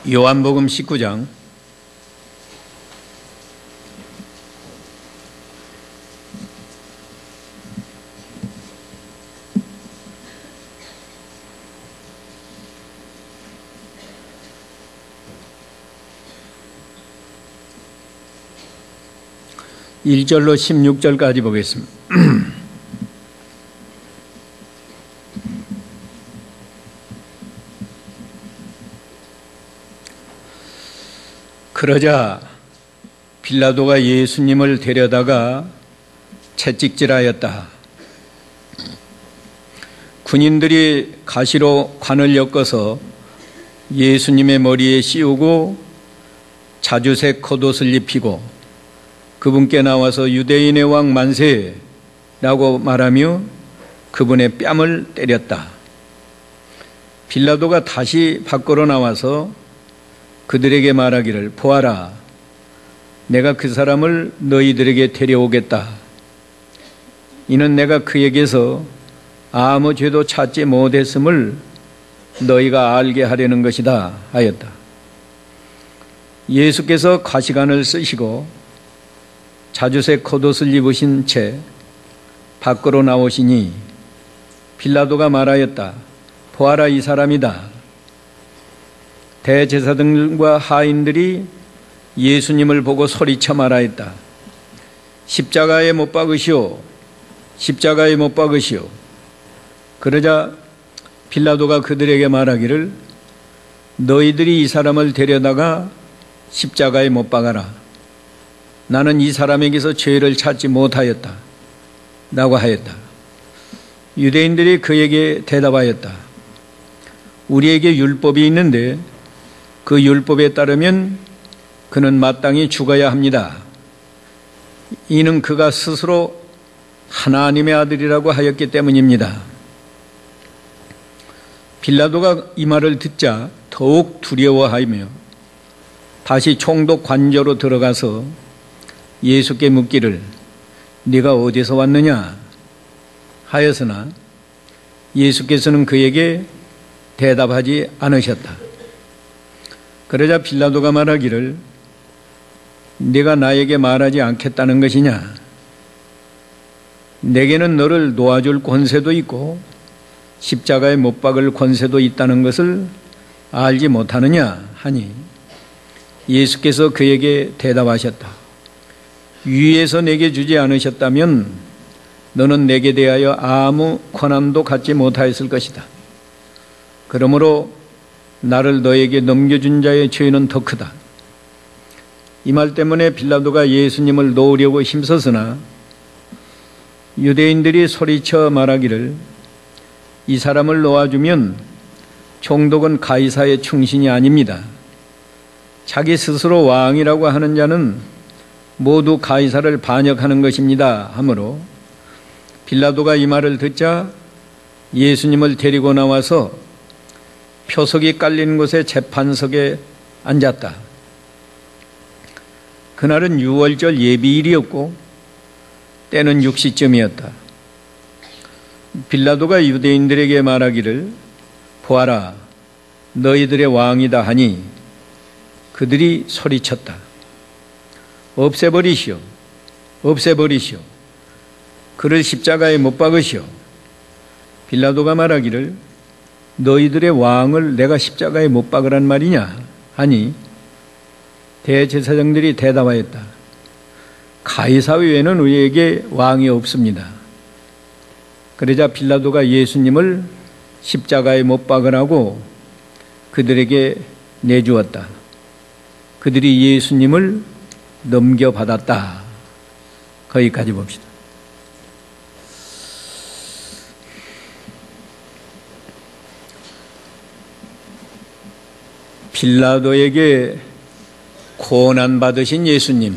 요한복음 19장 1절로 16절까지 보겠습니다. 그러자 빌라도가 예수님을 데려다가 채찍질하였다. 군인들이 가시로 관을 엮어서 예수님의 머리에 씌우고 자주색 겉옷을 입히고 그분께 나와서 유대인의 왕 만세라고 말하며 그분의 뺨을 때렸다. 빌라도가 다시 밖으로 나와서 그들에게 말하기를 보아라, 내가 그 사람을 너희들에게 데려오겠다. 이는 내가 그에게서 아무 죄도 찾지 못했음을 너희가 알게 하려는 것이다 하였다. 예수께서 가시관을 쓰시고 자주색 겉옷을 입으신 채 밖으로 나오시니 빌라도가 말하였다. 보아라, 이 사람이다. 대제사장들과 하인들이 예수님을 보고 소리쳐 말하였다. 십자가에 못 박으시오. 십자가에 못 박으시오. 그러자 빌라도가 그들에게 말하기를 너희들이 이 사람을 데려다가 십자가에 못 박아라. 나는 이 사람에게서 죄를 찾지 못하였다 라고 하였다. 유대인들이 그에게 대답하였다. 우리에게 율법이 있는데 그 율법에 따르면 그는 마땅히 죽어야 합니다. 이는 그가 스스로 하나님의 아들이라고 하였기 때문입니다. 빌라도가 이 말을 듣자 더욱 두려워하며 다시 총독 관저로 들어가서 예수께 묻기를 네가 어디서 왔느냐 하였으나 예수께서는 그에게 대답하지 않으셨다. 그러자 빌라도가 말하기를 네가 나에게 말하지 않겠다는 것이냐? 내게는 너를 놓아줄 권세도 있고 십자가에 못 박을 권세도 있다는 것을 알지 못하느냐 하니 예수께서 그에게 대답하셨다. 위에서 내게 주지 않으셨다면 너는 내게 대하여 아무 권한도 갖지 못하였을 것이다. 그러므로 나를 너에게 넘겨준 자의 죄는 더 크다. 이 말 때문에 빌라도가 예수님을 놓으려고 힘썼으나 유대인들이 소리쳐 말하기를 이 사람을 놓아주면 총독은 가이사의 충신이 아닙니다. 자기 스스로 왕이라고 하는 자는 모두 가이사를 반역하는 것입니다 하므로 빌라도가 이 말을 듣자 예수님을 데리고 나와서 표석이 깔린 곳에 재판석에 앉았다. 그날은 유월절 예비일이었고 때는 6시쯤이었다. 빌라도가 유대인들에게 말하기를 보아라, 너희들의 왕이다 하니 그들이 소리쳤다. 없애버리시오. 없애버리시오. 그를 십자가에 못 박으시오. 빌라도가 말하기를 너희들의 왕을 내가 십자가에 못 박으란 말이냐 하니 대제사장들이 대답하였다. 가이사 외에는 우리에게 왕이 없습니다. 그러자 빌라도가 예수님을 십자가에 못 박으라고 그들에게 내주었다. 그들이 예수님을 넘겨받았다. 거기까지 봅시다. 빌라도에게 고난받으신 예수님,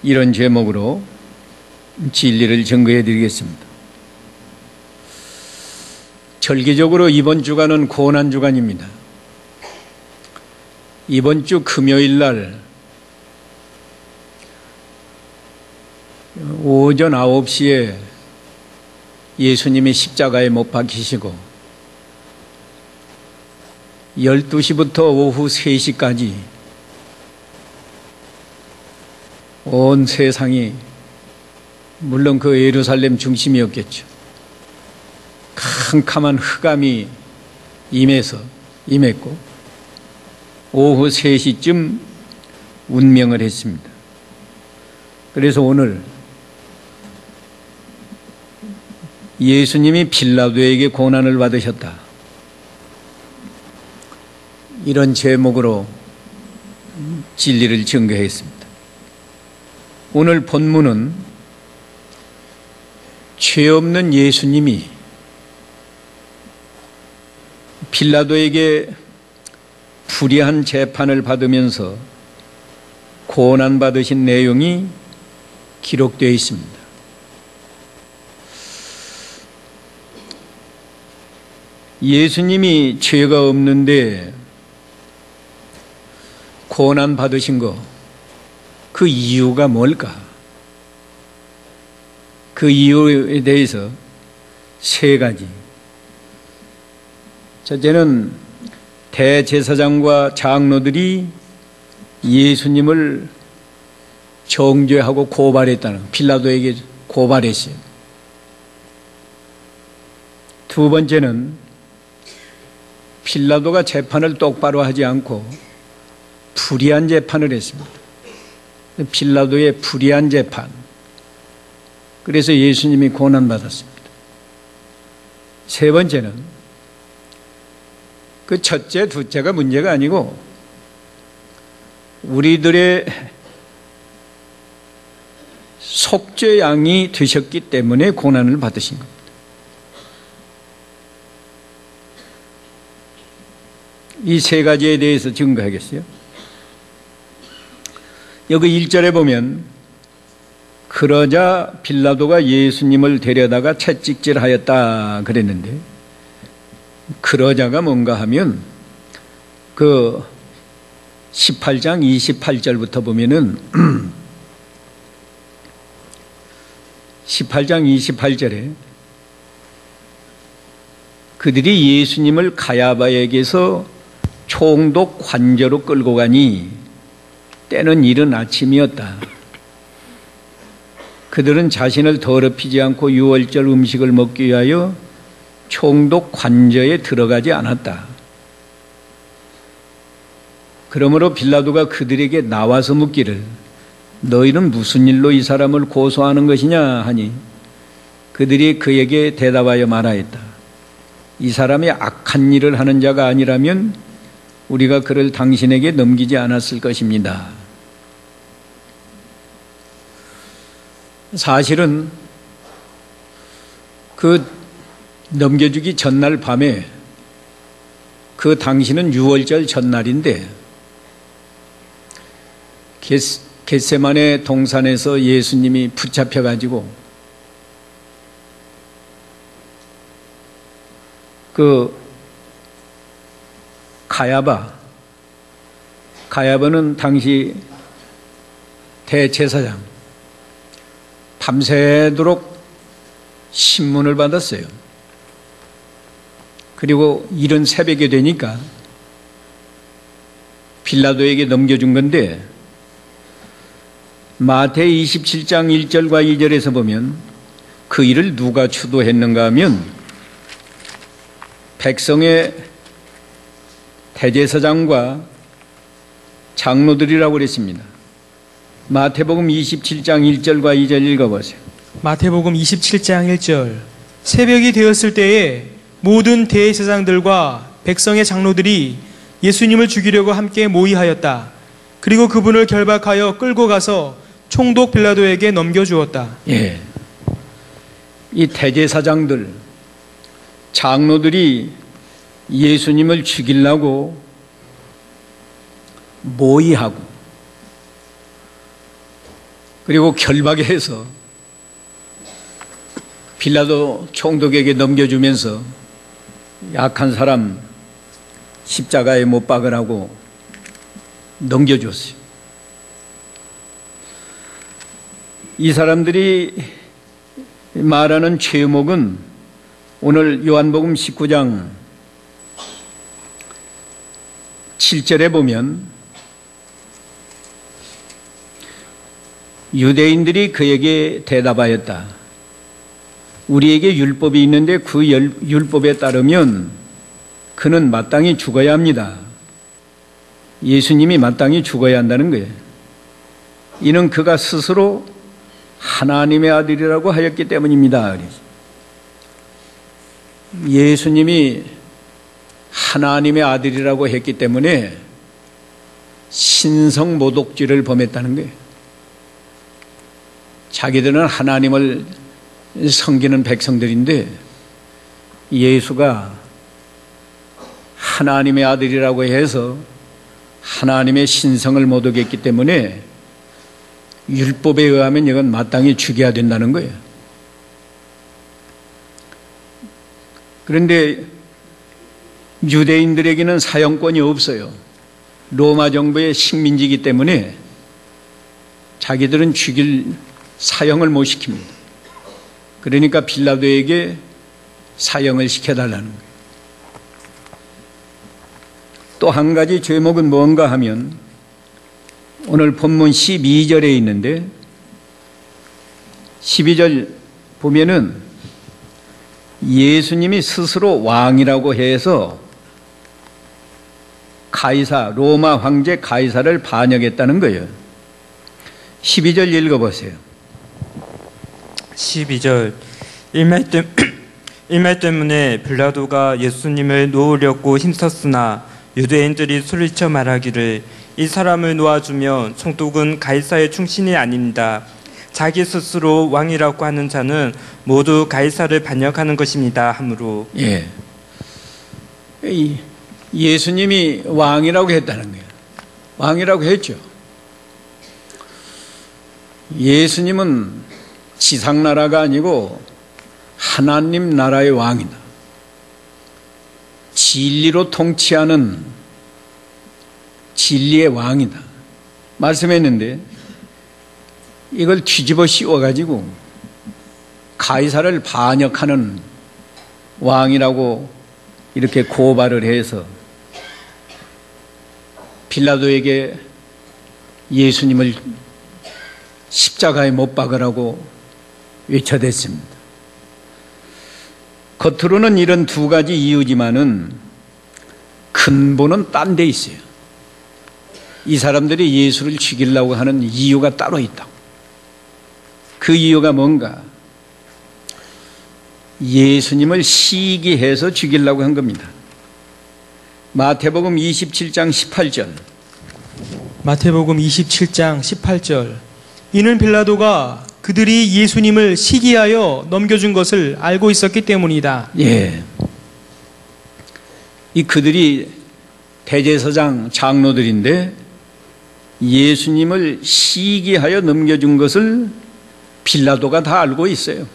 이런 제목으로 진리를 증거해 드리겠습니다. 절기적으로 이번 주간은 고난 주간입니다. 이번 주 금요일 날 오전 9시에 예수님이 십자가에 못 박히시고 12시부터 오후 3시까지 온 세상이, 물론 그 예루살렘 중심이었겠죠, 캄캄한 흑암이 임했고 오후 3시쯤 운명을 했습니다. 그래서 오늘 예수님이 빌라도에게 고난을 받으셨다, 이런 제목으로 진리를 증거했습니다. 오늘 본문은 죄 없는 예수님이 빌라도에게 불의한 재판을 받으면서 고난받으신 내용이 기록되어 있습니다. 예수님이 죄가 없는데 고난받으신 거, 그 이유가 뭘까? 그 이유에 대해서 세 가지. 첫째는 대제사장과 장로들이 예수님을 정죄하고 고발했다는, 빌라도에게 고발했어요. 두 번째는 빌라도가 재판을 똑바로 하지 않고 불의한 재판을 했습니다. 빌라도의 불의한 재판, 그래서 예수님이 고난받았습니다. 세 번째는 그 첫째, 둘째가 문제가 아니고 우리들의 속죄양이 되셨기 때문에 고난을 받으신 겁니다. 이 세 가지에 대해서 증거하겠어요. 여기 1절에 보면 그러자 빌라도가 예수님을 데려다가 채찍질하였다 그랬는데, 그러자가 뭔가 하면 그 18장 28절부터 보면은 18장 28절에 그들이 예수님을 가야바에게서 총독 관저로 끌고 가니 때는 이른 아침이었다. 그들은 자신을 더럽히지 않고 유월절 음식을 먹기 위하여 총독 관저에 들어가지 않았다. 그러므로 빌라도가 그들에게 나와서 묻기를 너희는 무슨 일로 이 사람을 고소하는 것이냐 하니 그들이 그에게 대답하여 말하였다. 이 사람이 악한 일을 하는 자가 아니라면 우리가 그를 당신에게 넘기지 않았을 것입니다. 사실은 그 넘겨주기 전날 밤에, 그 당시는 유월절 전날인데 겟세마네 동산에서 예수님이 붙잡혀가지고 그 가야바는 당시 대제사장, 밤새도록 신문을 받았어요. 그리고 이른 새벽에 되니까 빌라도에게 넘겨준 건데, 마태 27장 1절과 2절에서 보면 그 일을 누가 주도했는가 하면 백성의 대제사장과 장로들이라고 그랬습니다. 마태복음 27장 1절과 2절 읽어보세요. 마태복음 27장 1절. 새벽이 되었을 때에 모든 대제사장들과 백성의 장로들이 예수님을 죽이려고 함께 모의하였다. 그리고 그분을 결박하여 끌고 가서 총독 빌라도에게 넘겨주었다. 예, 이 대제사장들, 장로들이 예수님을 죽이려고 모의하고 그리고 결박해서 빌라도 총독에게 넘겨주면서 약한 사람 십자가에 못 박으라고 넘겨줬어요. 이 사람들이 말하는 제목은 오늘 요한복음 19장 7절에 보면 유대인들이 그에게 대답하였다. 우리에게 율법이 있는데 그 율법에 따르면 그는 마땅히 죽어야 합니다. 예수님이 마땅히 죽어야 한다는 거예요. 이는 그가 스스로 하나님의 아들이라고 하였기 때문입니다. 예수님이 하나님의 아들이라고 했기 때문에 신성모독죄를 범했다는 거예요. 자기들은 하나님을 섬기는 백성들인데 예수가 하나님의 아들이라고 해서 하나님의 신성을 모독했기 때문에 율법에 의하면 이건 마땅히 죽여야 된다는 거예요. 그런데 유대인들에게는 사형권이 없어요. 로마 정부의 식민지이기 때문에 자기들은 죽일 사형을 못 시킵니다. 그러니까 빌라도에게 사형을 시켜달라는 거예요. 또 한 가지 죄목은 뭔가 하면 오늘 본문 12절에 있는데 12절 보면은 예수님이 스스로 왕이라고 해서 가이사, 로마 황제 가이사를 반역했다는 거예요. 12절 읽어보세요. 12절 일말 때문에 빌라도가 예수님을 놓으려고 힘썼으나 유대인들이 소리쳐 말하기를 이 사람을 놓아주면 총독은 가이사의 충신이 아닙니다. 자기 스스로 왕이라고 하는 자는 모두 가이사를 반역하는 것입니다. 하므로 예수님이 왕이라고 했다는 거예요. 왕이라고 했죠. 예수님은 지상나라가 아니고 하나님 나라의 왕이다. 진리로 통치하는 진리의 왕이다. 말씀했는데 이걸 뒤집어 씌워가지고 가이사를 반역하는 왕이라고 이렇게 고발을 해서 빌라도에게 예수님을 십자가에 못 박으라고 외쳐댔습니다. 겉으로는 이런 두 가지 이유지만은 근본은 딴 데 있어요. 이 사람들이 예수를 죽이려고 하는 이유가 따로 있다고. 그 이유가 뭔가? 예수님을 시기해서 죽이려고 한 겁니다. 마태복음 27장 18절. 마태복음 27장 18절. 이는 빌라도가 그들이 예수님을 시기하여 넘겨준 것을 알고 있었기 때문이다. 예. 이 그들이 대제사장 장로들인데 예수님을 시기하여 넘겨준 것을 빌라도가 다 알고 있어요.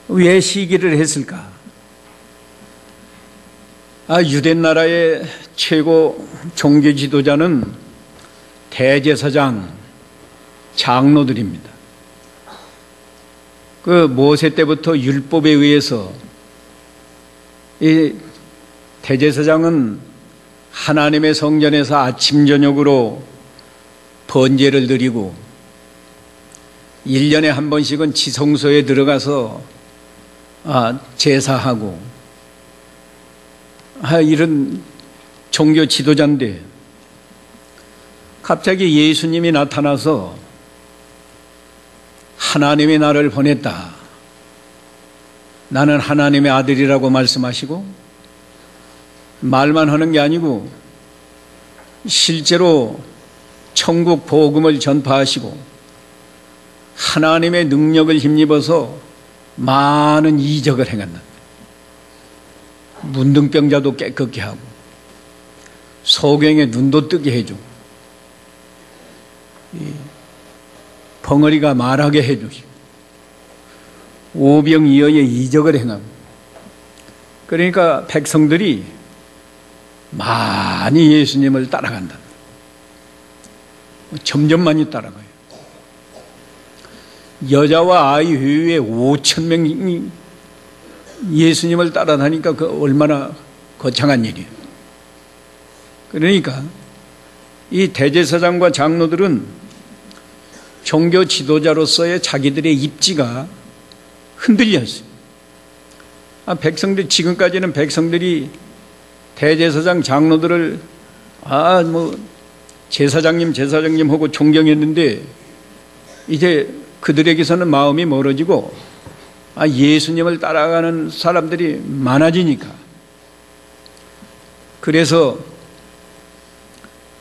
왜 시기를 했을까? 유대 나라의 최고 종교 지도자는 대제사장 장로들입니다. 그 모세 때부터 율법에 의해서 이 대제사장은 하나님의 성전에서 아침 저녁으로 번제를 드리고 1년에 한 번씩은 지성소에 들어가서 제사하고 이런 종교 지도자인데 갑자기 예수님이 나타나서 하나님이 나를 보냈다. 나는 하나님의 아들이라고 말씀하시고 말만 하는 게 아니고 실제로 천국 복음을 전파하시고 하나님의 능력을 힘입어서 많은 이적을 행한다. 문둥병자도 깨끗게 하고 소경의 눈도 뜨게 해주고 벙어리가 말하게 해주시고 오병이어의 이적을 행하고 그러니까 백성들이 많이 예수님을 따라간다. 점점 많이 따라가요. 여자와 아이 외에 5,000명이 예수님을 따라다니까 그 얼마나 거창한 일이에요. 그러니까 이 대제사장과 장로들은 종교 지도자로서의 자기들의 입지가 흔들렸어요. 백성들, 지금까지는 백성들이 대제사장 장로들을 제사장님 하고 존경했는데 이제 그들에게서는 마음이 멀어지고 예수님을 따라가는 사람들이 많아지니까, 그래서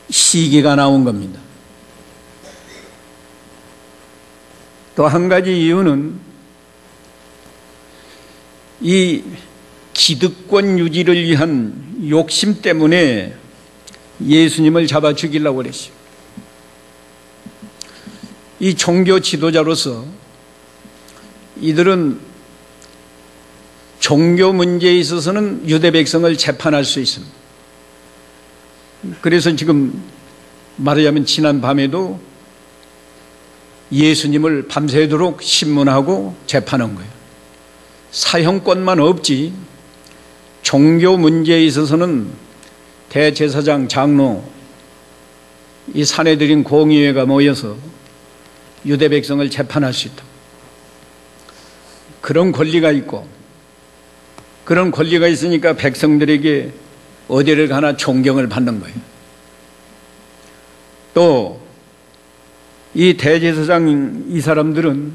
시기가 나온 겁니다. 또 한 가지 이유는 이 기득권 유지를 위한 욕심 때문에 예수님을 잡아 죽이려고 그랬어요. 이 종교 지도자로서 이들은 종교 문제에 있어서는 유대 백성을 재판할 수 있습니다. 그래서 지금 말하자면 지난 밤에도 예수님을 밤새도록 신문하고 재판한 거예요. 사형권만 없지 종교 문제에 있어서는 대제사장, 장로, 이 사내들인 공의회가 모여서 유대 백성을 재판할 수 있다. 그런 권리가 있고, 그런 권리가 있으니까 백성들에게 어디를 가나 존경을 받는 거예요. 또 이 대제사장, 이 사람들은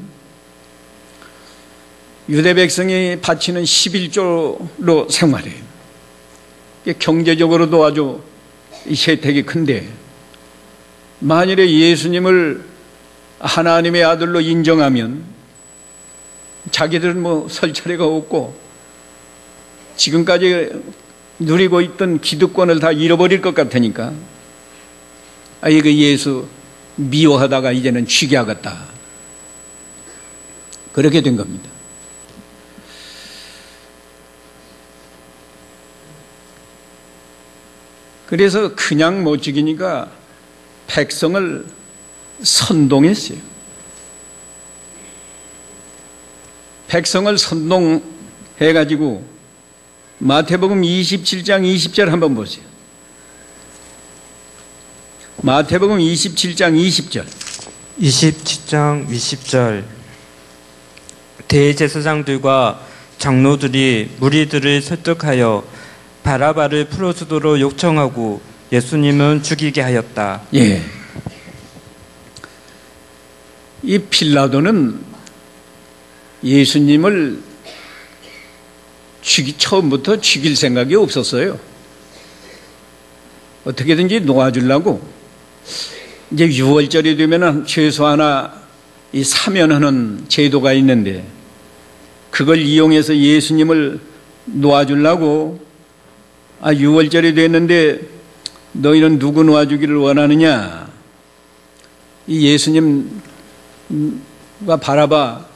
유대 백성이 바치는 11조로 생활해요. 경제적으로도 아주 혜택이 큰데, 만일에 예수님을 하나님의 아들로 인정하면 자기들은 설 차례가 없고 지금까지 누리고 있던 기득권을 다 잃어버릴 것 같으니까 이거 예수 미워하다가 이제는 취기하겠다, 그렇게 된 겁니다. 그래서 그냥 못 죽이니까 백성을 선동했어요. 백성을 선동해가지고 마태복음 27장 20절 한번 보세요. 마태복음 27장 20절. 27장 20절. 대제사장들과 장로들이 무리들을 설득하여 바라바를 풀어주도록 요청하고 예수님은 죽이게 하였다. 예. 이 빌라도는 예수님을 처음부터 죽일 생각이 없었어요. 어떻게든지 놓아주려고, 이제 6월절이 되면 최소 하나 이 사면하는 제도가 있는데 그걸 이용해서 예수님을 놓아주려고, 6월절이 됐는데 너희는 누구 놓아주기를 원하느냐? 이 예수님과 바라바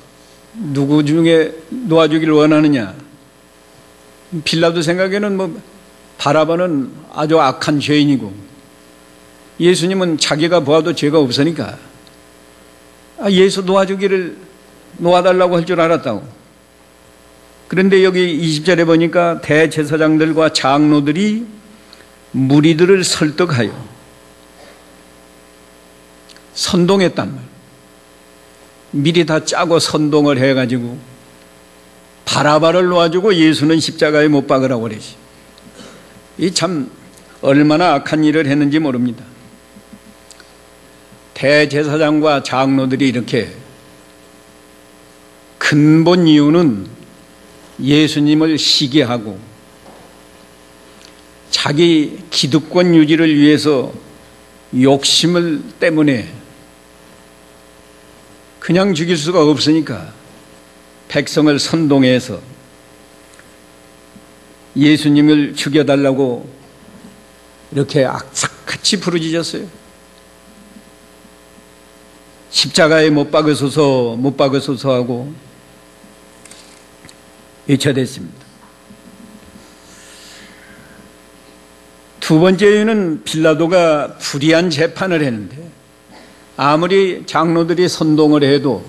누구 중에 놓아주기를 원하느냐? 빌라도 생각에는 바라바는 아주 악한 죄인이고 예수님은 자기가 보아도 죄가 없으니까 예수 놓아달라고 할 줄 알았다고. 그런데 여기 20절에 보니까 대제사장들과 장로들이 무리들을 설득하여 선동했단 말이에요. 미리 다 짜고 선동을 해가지고 바라바를 놓아주고 예수는 십자가에 못 박으라고 그러지. 이 참 얼마나 악한 일을 했는지 모릅니다. 대제사장과 장로들이 이렇게, 근본 이유는 예수님을 시기하고 자기 기득권 유지를 위해서 욕심을 때문에 그냥 죽일 수가 없으니까 백성을 선동해서 예수님을 죽여달라고 이렇게 악착같이 부르짖었어요. 십자가에 못 박으소서, 못 박으소서 하고 외쳐댔습니다. 두 번째 이유는 빌라도가 불의한 재판을 했는데, 아무리 장로들이 선동을 해도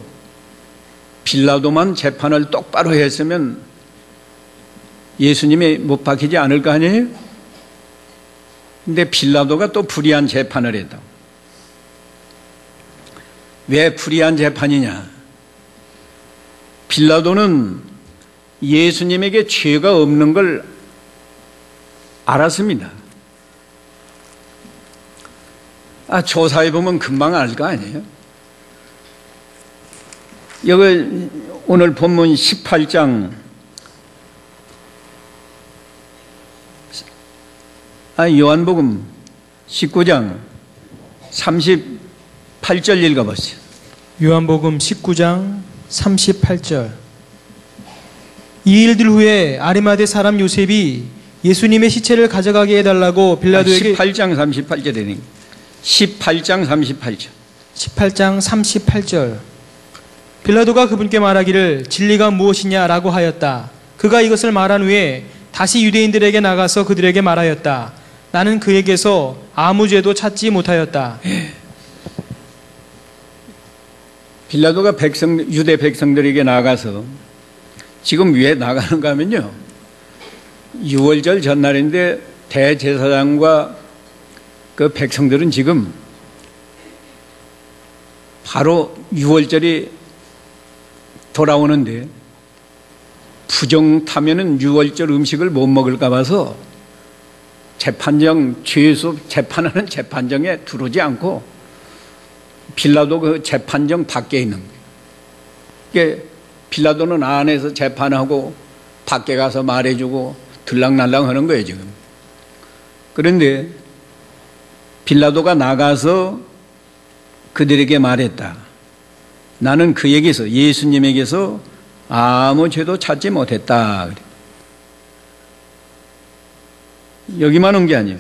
빌라도만 재판을 똑바로 했으면 예수님이 못 박히지 않을 거 아니에요? 근데 빌라도가 또 불의한 재판을 했다. 왜 불의한 재판이냐? 빌라도는 예수님에게 죄가 없는 걸 알았습니다. 조사해보면 금방 알 거 아니에요? 여기 오늘 본문 18장 요한복음 19장 38절 읽어보세요. 요한복음 19장 38절. 이 일들 후에 아리마대 사람 요셉이 예수님의 시체를 가져가게 해달라고 빌라도에게 18장 38절이니 18장 38절 18장 38절. 빌라도가 그분께 말하기를 진리가 무엇이냐라고 하였다. 그가 이것을 말한 후에 다시 유대인들에게 나가서 그들에게 말하였다. 나는 그에게서 아무 죄도 찾지 못하였다. 빌라도가 유대 백성들에게 나가서 지금 왜 나가는가 하면요, 6월절 전날인데 대제사장과 그 백성들은 지금 바로 6월절이 돌아오는데 부정 타면은 6월절 음식을 못 먹을까 봐서 재판정, 죄수 재판하는 재판정에 들어오지 않고 빌라도 그 재판정 밖에 있는 거예요. 그러니까 빌라도는 안에서 재판하고 밖에 가서 말해주고 들락날락 하는 거예요, 지금. 그런데 빌라도가 나가서 그들에게 말했다. 나는 그에게서, 예수님에게서 아무 죄도 찾지 못했다. 여기만 온 게 아니에요.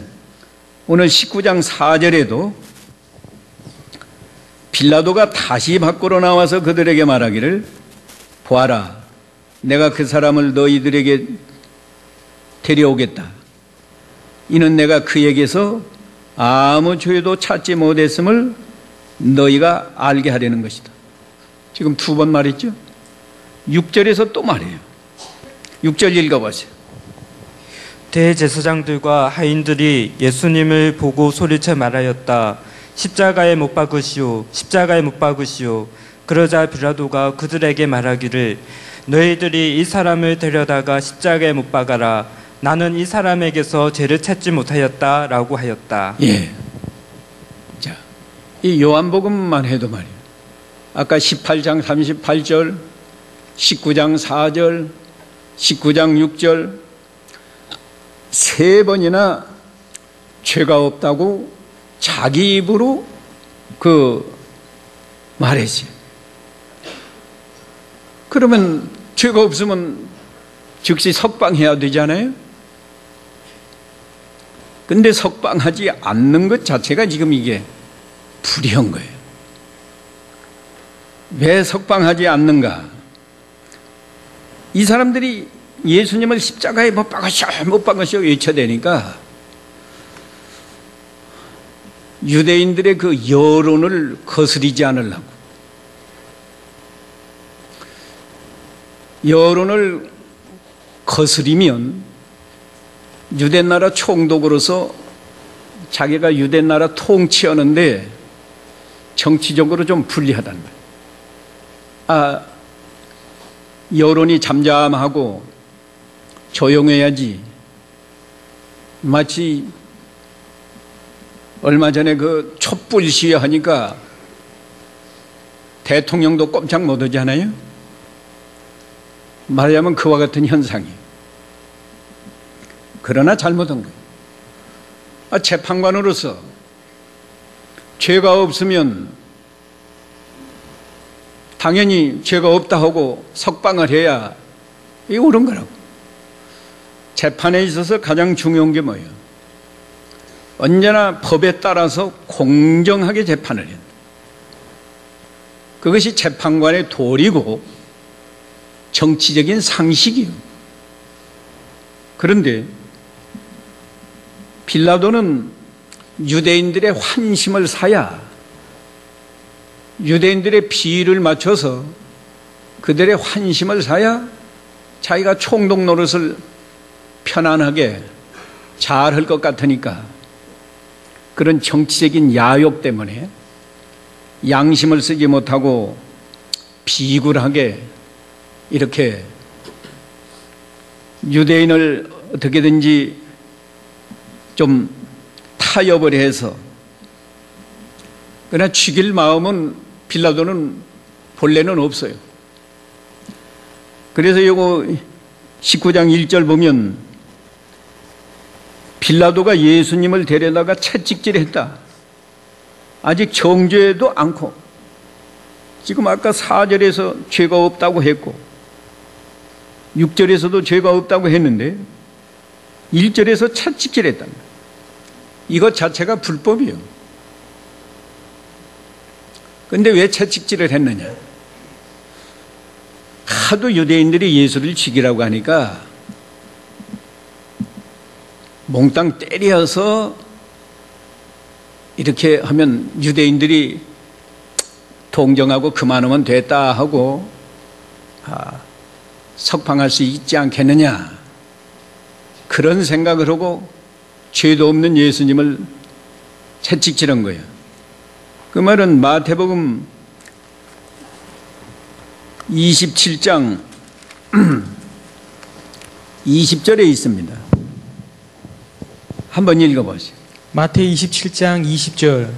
오늘 19장 4절에도 빌라도가 다시 밖으로 나와서 그들에게 말하기를, 보아라, 내가 그 사람을 너희들에게 데려오겠다. 이는 내가 그에게서 아무 죄도 찾지 못했음을 너희가 알게 하려는 것이다. 지금 두 번 말했죠? 6절에서 또 말해요. 6절 읽어보세요. 대제사장들과 하인들이 예수님을 보고 소리쳐 말하였다. 십자가에 못 박으시오. 십자가에 못 박으시오. 그러자 빌라도가 그들에게 말하기를, 너희들이 이 사람을 데려다가 십자가에 못 박아라. 나는 이 사람에게서 죄를 찾지 못하였다 라고 하였다. 예. 자, 이 요한복음만 해도 말이에요. 아까 18장 38절, 19장 4절, 19장 6절 세 번이나 죄가 없다고 자기 입으로 말했어요. 그러면 죄가 없으면 즉시 석방해야 되잖아요. 근데 석방하지 않는 것 자체가 지금 이게 불의한 거예요. 왜 석방하지 않는가? 이 사람들이 예수님을 십자가에 못 박으시오, 못 박으시오 외쳐대니까 유대인들의 그 여론을 거스리지 않으려고, 여론을 거스리면 유대나라 총독으로서 자기가 유대나라 통치하는데 정치적으로 좀 불리하다는 거예요. 여론이 잠잠하고 조용해야지. 마치 얼마 전에 그 촛불 시위 하니까 대통령도 꼼짝 못 하잖아요. 말하자면 그와 같은 현상이에요. 그러나 잘못한 거예요. 재판관으로서 죄가 없으면 당연히 죄가 없다 하고 석방을 해야 이게 옳은 거라고. 재판에 있어서 가장 중요한 게 뭐예요? 언제나 법에 따라서 공정하게 재판을 해야 돼. 그것이 재판관의 도리고 정치적인 상식이에요. 그런데 빌라도는 유대인들의 환심을 사야, 유대인들의 비위를 맞춰서 그들의 환심을 사야 자기가 총독 노릇을 편안하게 잘할 것 같으니까 그런 정치적인 야욕 때문에 양심을 쓰지 못하고 비굴하게 이렇게 유대인을 어떻게든지 좀 타협을 해서, 그러나 죽일 마음은 빌라도는 본래는 없어요. 그래서 이거 19장 1절 보면 빌라도가 예수님을 데려다가 채찍질했다. 아직 정죄도 않고, 지금 아까 4절에서 죄가 없다고 했고 6절에서도 죄가 없다고 했는데 1절에서 채찍질했다. 이것 자체가 불법이에요. 그런데 왜 채찍질을 했느냐? 하도 유대인들이 예수를 죽이라고 하니까 몽땅 때려서 이렇게 하면 유대인들이 동정하고 그만하면 됐다 하고 석방할 수 있지 않겠느냐, 그런 생각을 하고 죄도 없는 예수님을 채찍질한 거예요. 그 말은 마태복음 27장 20절에 있습니다. 한번 읽어보세요. 마태 27장 20절.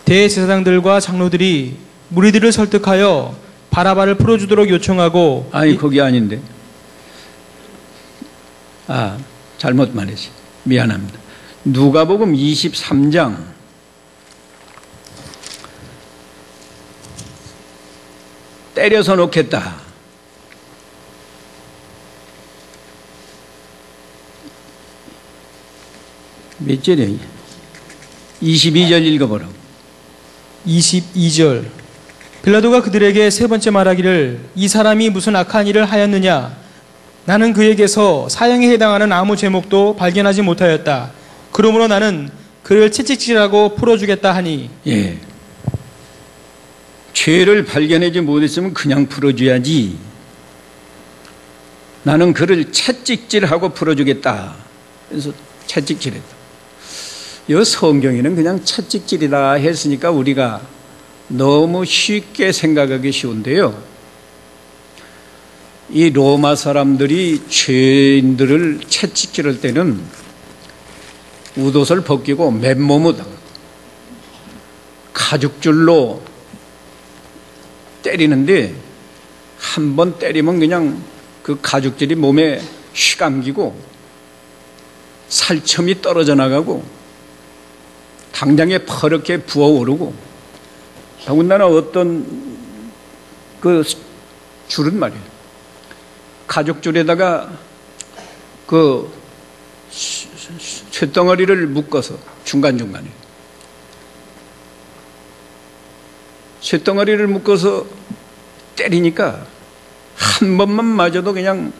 대제사장들과 장로들이 무리들을 설득하여 바라바를 풀어주도록 요청하고. 아니, 거기 아닌데. 잘못 말했어요. 미안합니다. 누가복음 23장 '때려서 놓겠다.' 몇 절이에요? 22절 읽어보라고. 22절. 빌라도가 그들에게 세 번째 말하기를, 이 사람이 무슨 악한 일을 하였느냐? 나는 그에게서 사형에 해당하는 아무 제목도 발견하지 못하였다. 그러므로 나는 그를 채찍질하고 풀어주겠다 하니. 예. 죄를 발견하지 못했으면 그냥 풀어줘야지. 나는 그를 채찍질하고 풀어주겠다. 그래서 채찍질했다. 이 성경에는 그냥 채찍질이다 했으니까 우리가 너무 쉽게 생각하기 쉬운데요. 이 로마 사람들이 죄인들을 채찍질할 때는 웃옷을 벗기고 맨몸으로 가죽줄로 때리는데, 한 번 때리면 그냥 그 가죽줄이 몸에 휘감기고 살점이 떨어져 나가고 당장에 퍼렇게 부어오르고, 더군다나 어떤 그 줄은 말이에요, 가죽줄에다가 그 쇳덩어리를 묶어서 중간중간에 쇳덩어리를 묶어서 때리니까 한 번만 맞아도 그냥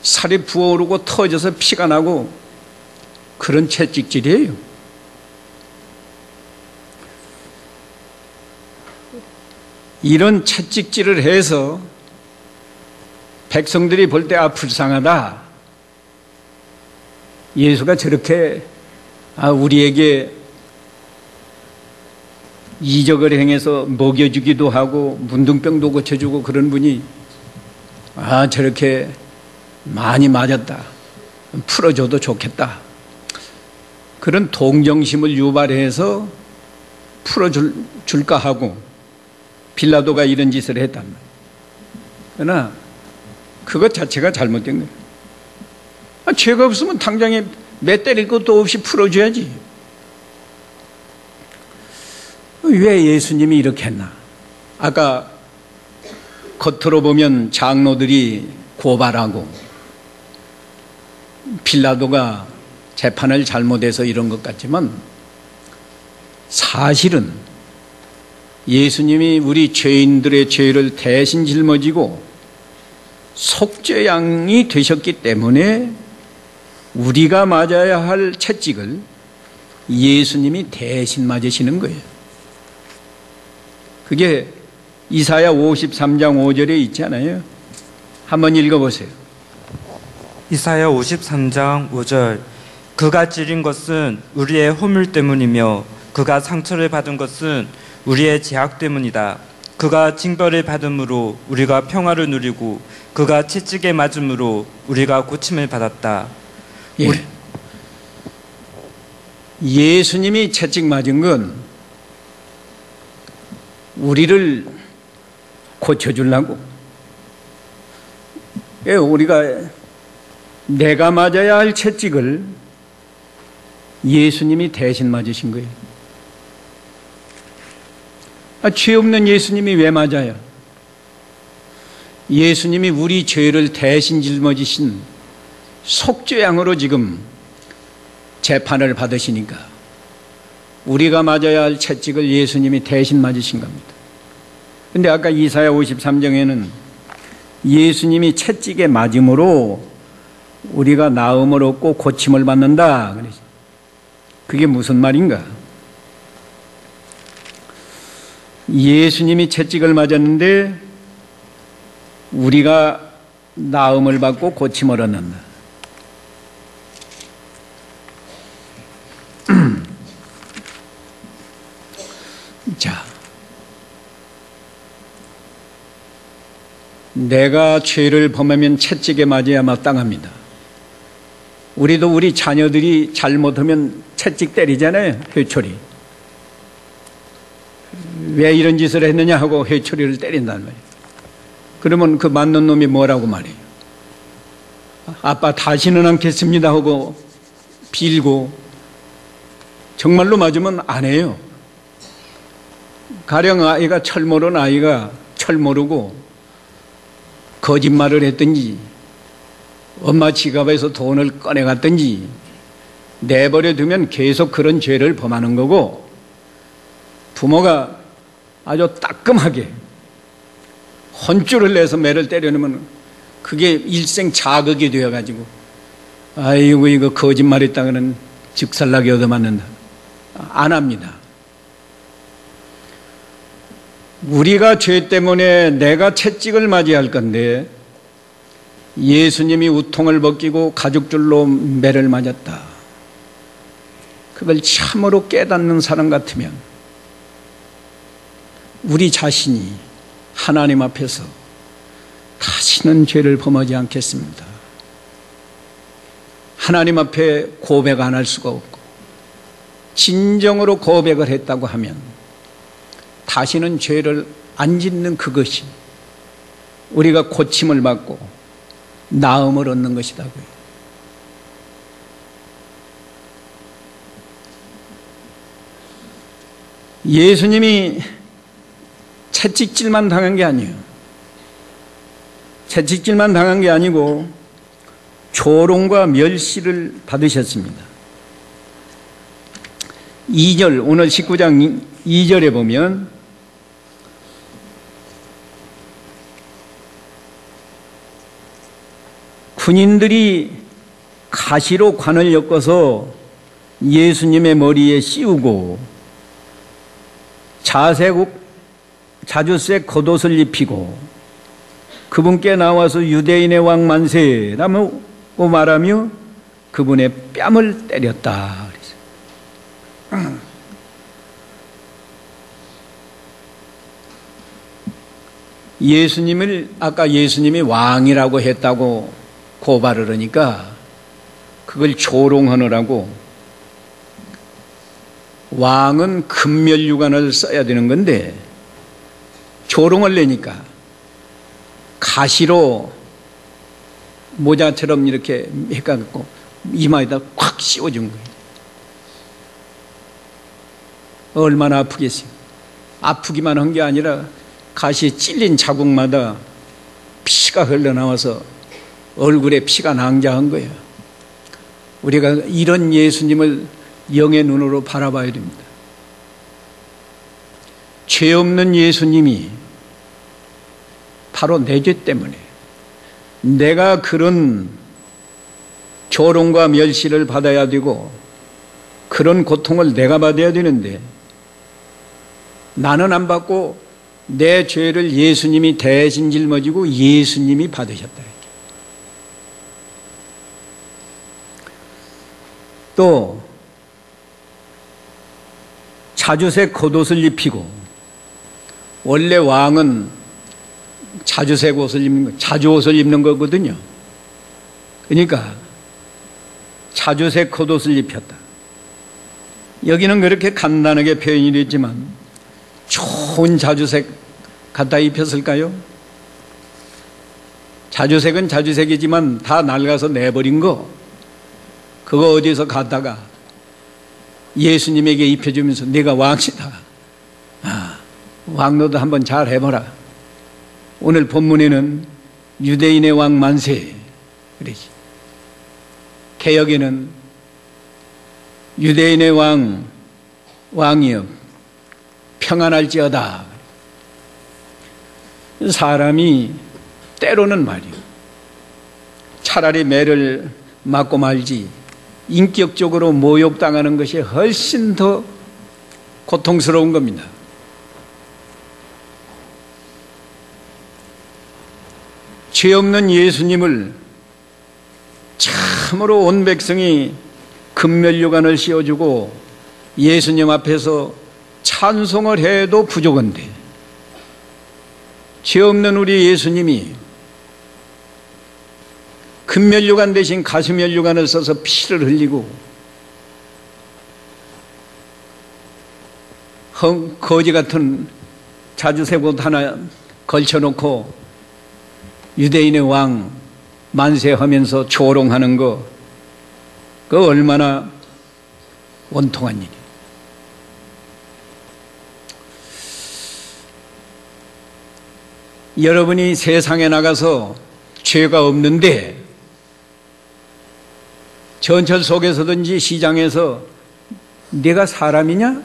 살이 부어오르고 터져서 피가 나고, 그런 채찍질이에요. 이런 채찍질을 해서 백성들이 볼 때 불쌍하다, 예수가 저렇게 우리에게 이적을 행해서 먹여주기도 하고 문둥병도 고쳐주고 그런 분이 저렇게 많이 맞았다, 풀어줘도 좋겠다, 그런 동정심을 유발해서 풀어줄까 하고 빌라도가 이런 짓을 했단 말이에요. 그러나 그것 자체가 잘못된 거예요. 죄가 없으면 당장에 매 때릴 것도 없이 풀어줘야지. 왜 예수님이 이렇게 했나? 아까 겉으로 보면 장로들이 고발하고 빌라도가 재판을 잘못해서 이런 것 같지만, 사실은 예수님이 우리 죄인들의 죄를 대신 짊어지고 속죄양이 되셨기 때문에 우리가 맞아야 할 채찍을 예수님이 대신 맞으시는 거예요. 그게 이사야 53장 5절에 있잖아요. 한번 읽어보세요. 이사야 53장 5절. 그가 찔린 것은 우리의 허물 때문이며 그가 상처를 받은 것은 우리의 죄악 때문이다. 그가 징벌을 받음으로 우리가 평화를 누리고 그가 채찍에 맞음으로 우리가 고침을 받았다. 예. 예수님이 채찍 맞은 건 우리를 고쳐주려고. 우리가 내가 맞아야 할 채찍을 예수님이 대신 맞으신 거예요. 죄 없는 예수님이 왜 맞아요? 예수님이 우리 죄를 대신 짊어지신 속죄양으로 지금 재판을 받으시니까 우리가 맞아야 할 채찍을 예수님이 대신 맞으신 겁니다. 그런데 아까 이사야 53장에는 예수님이 채찍에 맞음으로 우리가 나음을 얻고 고침을 받는다. 그게 무슨 말인가? 예수님이 채찍을 맞았는데 우리가 나음을 받고 고침을 얻는다. 자, 내가 죄를 범하면 채찍에 맞아야 마땅합니다. 우리도 우리 자녀들이 잘못하면 채찍 때리잖아요. 회초리. 왜 이런 짓을 했느냐 하고 회초리를 때린단 말이에요. 그러면 그 맞는 놈이 뭐라고 말해요? 아빠 다시는 않겠습니다 하고 빌고 정말로 맞으면 안 해요. 가령 아이가 철 모르는 아이가 철 모르고 거짓말을 했든지 엄마 지갑에서 돈을 꺼내갔든지 내버려 두면 계속 그런 죄를 범하는 거고, 부모가 아주 따끔하게 혼쭐을 내서 매를 때려놓으면 그게 일생 자극이 되어가지고 아이고 이거 거짓말했다가는 즉살나게 얻어맞는다. 안 합니다. 우리가 죄 때문에 내가 채찍을 맞이야 할 건데 예수님이 우통을 벗기고 가죽줄로 매를 맞았다. 그걸 참으로 깨닫는 사람 같으면 우리 자신이 하나님 앞에서 다시는 죄를 범하지 않겠습니다. 하나님 앞에 고백 안 할 수가 없고 진정으로 고백을 했다고 하면 다시는 죄를 안 짓는 그것이 우리가 고침을 받고 나음을 얻는 것이라고요. 예수님이 채찍질만 당한 게 아니에요. 채찍질만 당한 게 아니고 조롱과 멸시를 받으셨습니다. 2절, 오늘 19장 2절에 보면 군인들이 가시로 관을 엮어서 예수님의 머리에 씌우고 자주색 겉옷을 입히고 그분께 나와서 유대인의 왕 만세라고 말하며 그분의 뺨을 때렸다. 예수님을 아까 예수님이 왕이라고 했다고 고발을 하니까 그걸 조롱하느라고 왕은 금멸유관을 써야 되는 건데 조롱을 내니까 가시로 모자처럼 이렇게 해갖고 이마에다 콱 씌워준 거예요. 얼마나 아프겠어요. 아프기만 한 게 아니라 가시에 찔린 자국마다 피가 흘러나와서 얼굴에 피가 낭자한 거예요. 우리가 이런 예수님을 영의 눈으로 바라봐야 됩니다. 죄 없는 예수님이 바로 내 죄 때문에 내가 그런 조롱과 멸시를 받아야 되고 그런 고통을 내가 받아야 되는데 나는 안 받고 내 죄를 예수님이 대신 짊어지고 예수님이 받으셨다. 또 자주색 겉옷을 입히고, 원래 왕은 자주색 옷을 입는 거, 자주옷을 입는 거거든요. 그러니까 자주색 겉옷을 입혔다. 여기는 그렇게 간단하게 표현이 됐지만 좋은 자주색 갖다 입혔을까요? 자주색은 자주색이지만 다 낡아서 내버린 거, 그거 어디서 갖다가 예수님에게 입혀주면서 네가 왕이다, 왕노도 한번 잘 해보라. 오늘 본문에는 유대인의 왕 만세 그러지. 개역에는 유대인의 왕이여 평안할지어다. 사람이 때로는 말이요, 차라리 매를 맞고 말지 인격적으로 모욕당하는 것이 훨씬 더 고통스러운 겁니다. 죄 없는 예수님을 참으로 온 백성이 금면류관을 씌워주고 예수님 앞에서 찬송을 해도 부족한데, 죄 없는 우리 예수님이 금면류관 대신 가시면류관을 써서 피를 흘리고 거지 같은 자주색 옷 하나 걸쳐놓고 유대인의 왕 만세하면서 조롱하는 거, 그 얼마나 원통한 일이에요. 여러분이 세상에 나가서 죄가 없는데 전철 속에서든지 시장에서 네가 사람이냐?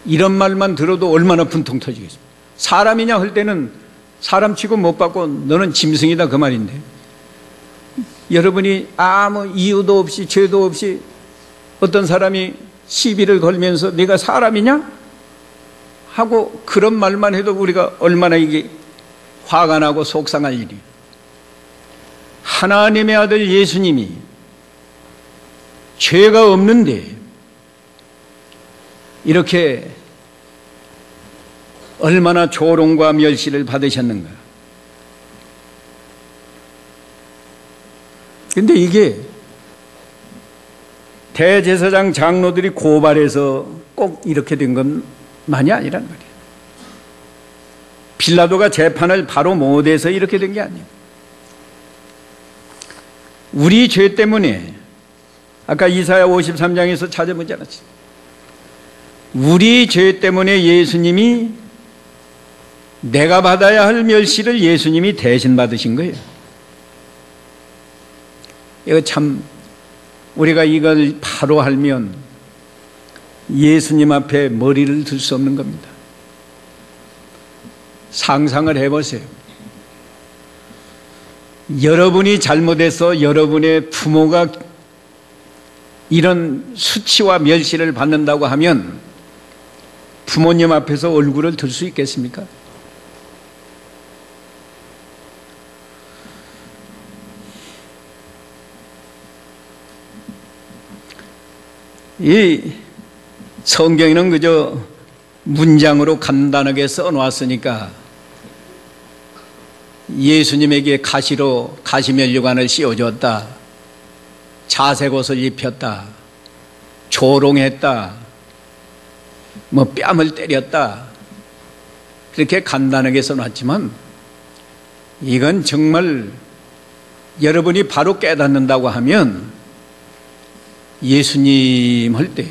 이런 말만 들어도 얼마나 분통 터지겠습니까? 사람이냐 할 때는 사람 취급 못 받고 너는 짐승이다 그 말인데, 여러분이 아무 이유도 없이 죄도 없이 어떤 사람이 시비를 걸면서 네가 사람이냐? 하고 그런 말만 해도 우리가 얼마나 이게 화가 나고 속상할 일이에요. 하나님의 아들 예수님이 죄가 없는데 이렇게 얼마나 조롱과 멸시를 받으셨는가. 근데 이게 대제사장 장로들이 고발해서 꼭 이렇게 된 것만이 아니란 말이에요. 빌라도가 재판을 바로 못해서 이렇게 된 게 아니에요. 우리 죄 때문에, 아까 이사야 53장에서 찾아보지 않았지, 우리 죄 때문에 예수님이 내가 받아야 할 멸시를 예수님이 대신 받으신 거예요. 이거 참, 우리가 이걸 바로 알면 예수님 앞에 머리를 들 수 없는 겁니다. 상상을 해보세요. 여러분이 잘못해서 여러분의 부모가 이런 수치와 멸시를 받는다고 하면 부모님 앞에서 얼굴을 들 수 있겠습니까? 이 성경에는 그저 문장으로 간단하게 써놓았으니까 예수님에게 가시면류관을 씌워줬다, 자색옷을 입혔다, 조롱했다, 뭐 뺨을 때렸다, 그렇게 간단하게 써놨지만 이건 정말 여러분이 바로 깨닫는다고 하면 예수님 할 때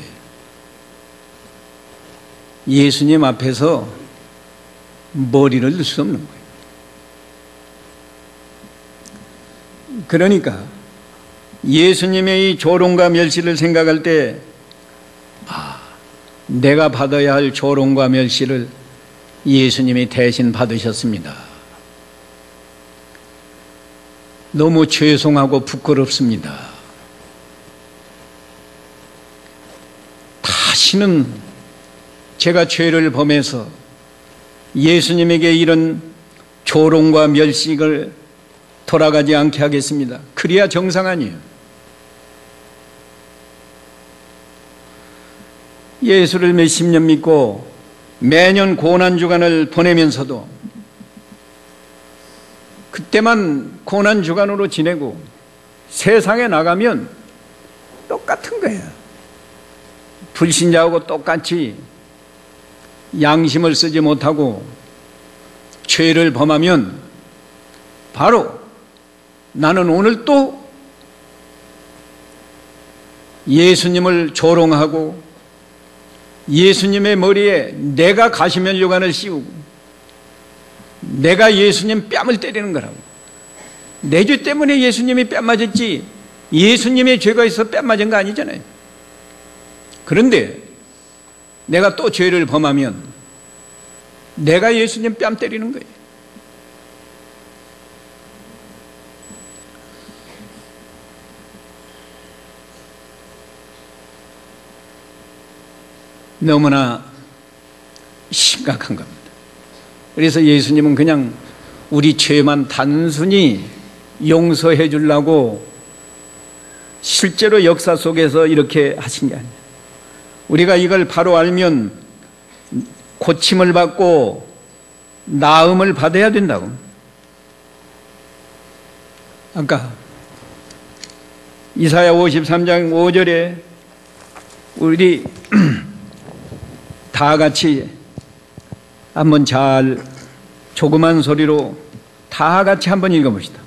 예수님 앞에서 머리를 들 수 없는 거예요. 그러니까 예수님의 이 조롱과 멸시를 생각할 때 내가 받아야 할 조롱과 멸시를 예수님이 대신 받으셨습니다. 너무 죄송하고 부끄럽습니다. 다시는 제가 죄를 범해서 예수님에게 이런 조롱과 멸시를 돌아가지 않게 하겠습니다. 그래야 정상 아니에요. 예수를 몇십 년 믿고 매년 고난주간을 보내면서도 그때만 고난주간으로 지내고 세상에 나가면 똑같은 거예요. 불신자하고 똑같이 양심을 쓰지 못하고 죄를 범하면 바로 나는 오늘 또 예수님을 조롱하고 예수님의 머리에 내가 가시면류관을 씌우고 내가 예수님 뺨을 때리는 거라고. 내 죄 때문에 예수님이 뺨 맞았지 예수님의 죄가 있어 뺨 맞은 거 아니잖아요. 그런데 내가 또 죄를 범하면 내가 예수님 뺨 때리는 거예요. 너무나 심각한 겁니다. 그래서 예수님은 그냥 우리 죄만 단순히 용서해 주려고 실제로 역사 속에서 이렇게 하신 게 아니에요. 우리가 이걸 바로 알면 고침을 받고 나음을 받아야 된다고. 아까 이사야 53장 5절에 우리 다 같이 한번 잘 조그만 소리로 다 같이 한번 읽어봅시다.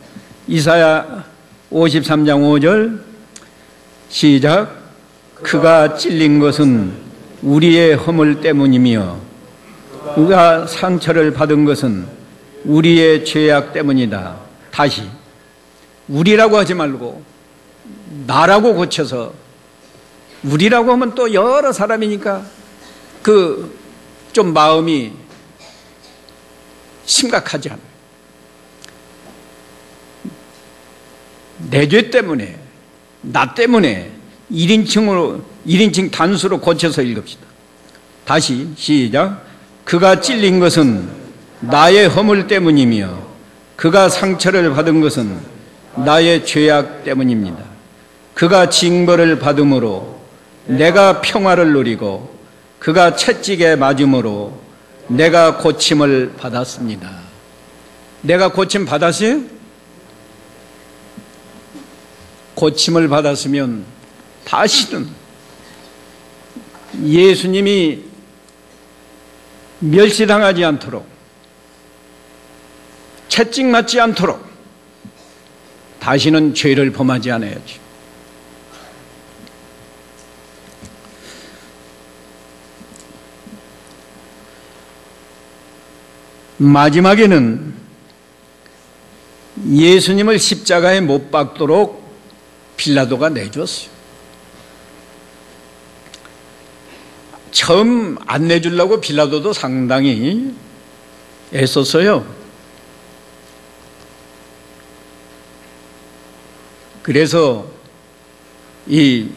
이사야 53장 5절 시작. 그가 찔린 것은 우리의 허물 때문이며 그가 상처를 받은 것은 우리의 죄악 때문이다. 다시 우리라고 하지 말고 나라고 고쳐서, 우리라고 하면 또 여러 사람이니까 좀 마음이 심각하지 않아요. 내 죄 때문에, 나 때문에 1인칭 단수로 고쳐서 읽읍시다. 다시 시작. 그가 찔린 것은 나의 허물 때문이며 그가 상처를 받은 것은 나의 죄악 때문입니다. 그가 징벌을 받음으로 내가 평화를 누리고 그가 채찍에 맞음으로 내가 고침을 받았습니다. 내가 고침 받았어요? 고침을 받았으면 다시는 예수님이 멸시당하지 않도록, 채찍 맞지 않도록 다시는 죄를 범하지 않아야지. 마지막에는 예수님을 십자가에 못 박도록 빌라도가 내줬어요. 처음 안 내주려고 빌라도도 상당히 애썼어요. 그래서 이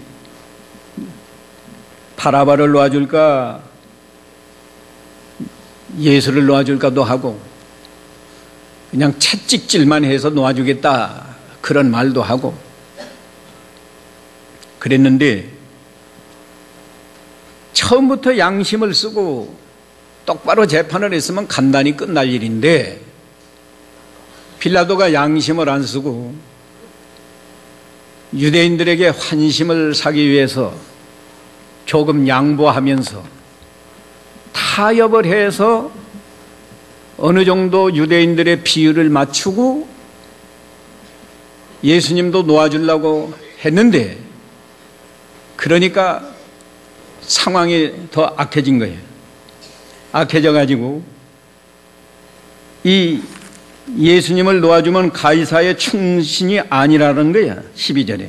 바라바를 놓아줄까 예수를 놓아줄까도 하고 그냥 채찍질만 해서 놓아주겠다 그런 말도 하고 그랬는데, 처음부터 양심을 쓰고 똑바로 재판을 했으면 간단히 끝날 일인데 빌라도가 양심을 안 쓰고 유대인들에게 환심을 사기 위해서 조금 양보하면서 타협을 해서 어느 정도 유대인들의 비율을 맞추고 예수님도 놓아주려고 했는데, 그러니까 상황이 더 악해진 거예요. 악해져 가지고 이 예수님을 놓아주면 가이사의 충신이 아니라는 거야. 12절에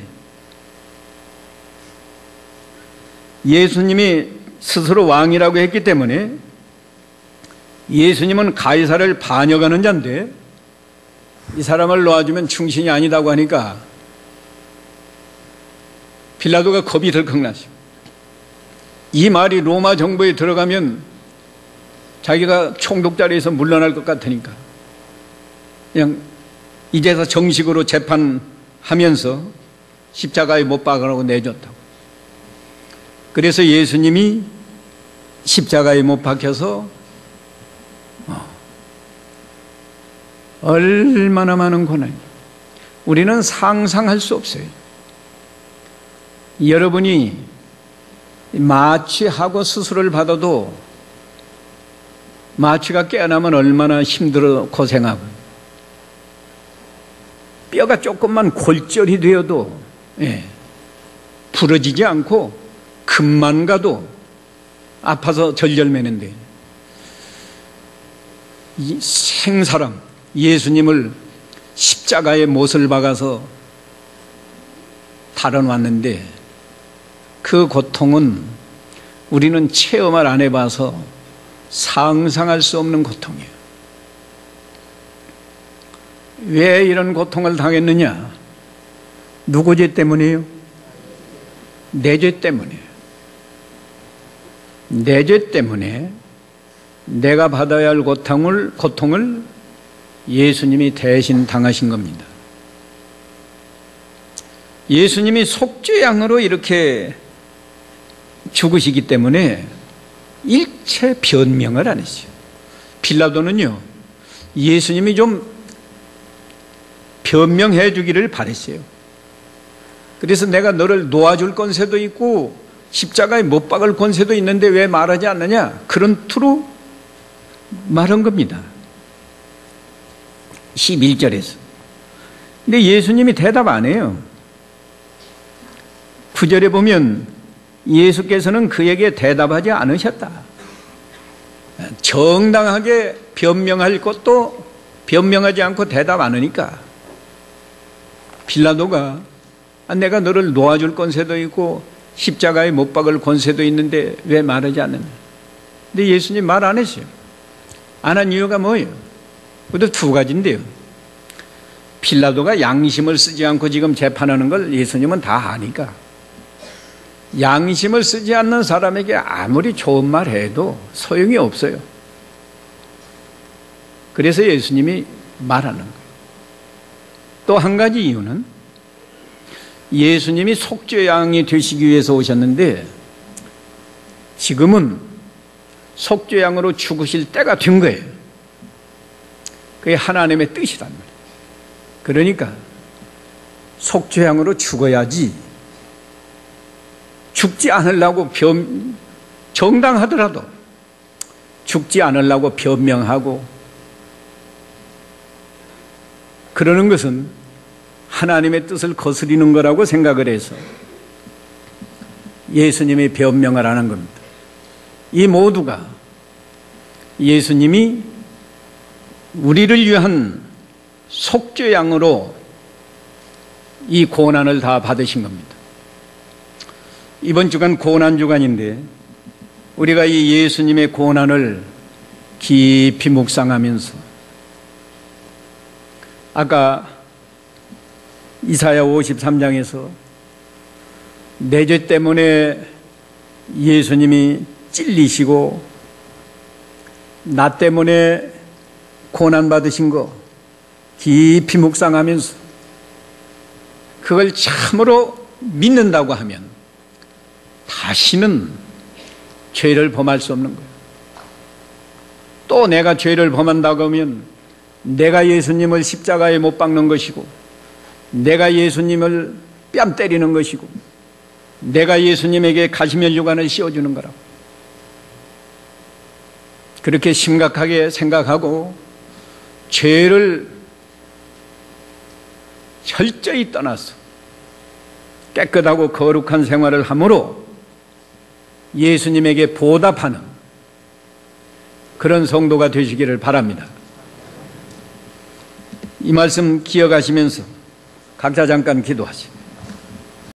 예수님이 스스로 왕이라고 했기 때문에 예수님은 가이사를 반역하는 자인데 이 사람을 놓아주면 충신이 아니다고 하니까 빌라도가 겁이 덜컥 났어요. 이 말이 로마 정부에 들어가면 자기가 총독자리에서 물러날 것 같으니까 그냥 이제서 정식으로 재판하면서 십자가에 못 박으라고 내줬다고. 그래서 예수님이 십자가에 못 박혀서 얼마나 많은 고난, 우리는 상상할 수 없어요. 여러분이 마취하고 수술을 받아도 마취가 깨어나면 얼마나 힘들어 고생하고, 뼈가 조금만 골절이 되어도 부러지지 않고 금만 가도 아파서 절절매는데, 이 생사람 예수님을 십자가에 못을 박아서 달아놨는데 그 고통은 우리는 체험을 안 해봐서 상상할 수 없는 고통이에요. 왜 이런 고통을 당했느냐? 누구 죄 때문이에요? 내 죄 때문이에요. 내 죄 때문에 내가 받아야 할 고통을 예수님이 대신 당하신 겁니다. 예수님이 속죄양으로 이렇게 죽으시기 때문에 일체 변명을 안 했어요. 빌라도는요, 예수님이 좀 변명해 주기를 바랬어요. 그래서 내가 너를 놓아줄 권세도 있고 십자가에 못 박을 권세도 있는데 왜 말하지 않느냐? 그런 투로 말한 겁니다. 11절에서. 근데 예수님이 대답 안 해요. 9절에 보면 예수께서는 그에게 대답하지 않으셨다. 정당하게 변명할 것도 변명하지 않고 대답 안 하니까 빌라도가 내가 너를 놓아줄 권세도 있고 십자가에 못 박을 권세도 있는데 왜 말하지 않느냐. 근데 예수님 말 안 했어요. 안 한 이유가 뭐예요? 그것도 두 가지인데요. 빌라도가 양심을 쓰지 않고 지금 재판하는 걸 예수님은 다 아니까, 양심을 쓰지 않는 사람에게 아무리 좋은 말 해도 소용이 없어요. 그래서 예수님이 말하는 거예요. 또 한 가지 이유는 예수님이 속죄양이 되시기 위해서 오셨는데 지금은 속죄양으로 죽으실 때가 된 거예요. 그게 하나님의 뜻이란 말이에요. 그러니까 속죄양으로 죽어야지, 죽지 않으려고 정당하더라도 죽지 않으려고 변명하고 그러는 것은 하나님의 뜻을 거스리는 거라고 생각을 해서 예수님이 변명을 하는 겁니다. 이 모두가 예수님이 우리를 위한 속죄양으로 이 고난을 다 받으신 겁니다. 이번 주간 고난 주간인데 우리가 이 예수님의 고난을 깊이 묵상하면서 아까 이사야 53장에서 내 죄 때문에 예수님이 찔리시고 나 때문에 고난받으신 거 깊이 묵상하면서 그걸 참으로 믿는다고 하면 다시는 죄를 범할 수 없는 거예요. 또 내가 죄를 범한다고 하면 내가 예수님을 십자가에 못 박는 것이고 내가 예수님을 뺨 때리는 것이고 내가 예수님에게 가시면류관을 씌워주는 거라고. 그렇게 심각하게 생각하고 죄를 철저히 떠나서 깨끗하고 거룩한 생활을 함으로 예수님에게 보답하는 그런 성도가 되시기를 바랍니다. 이 말씀 기억하시면서 각자 잠깐 기도하시죠.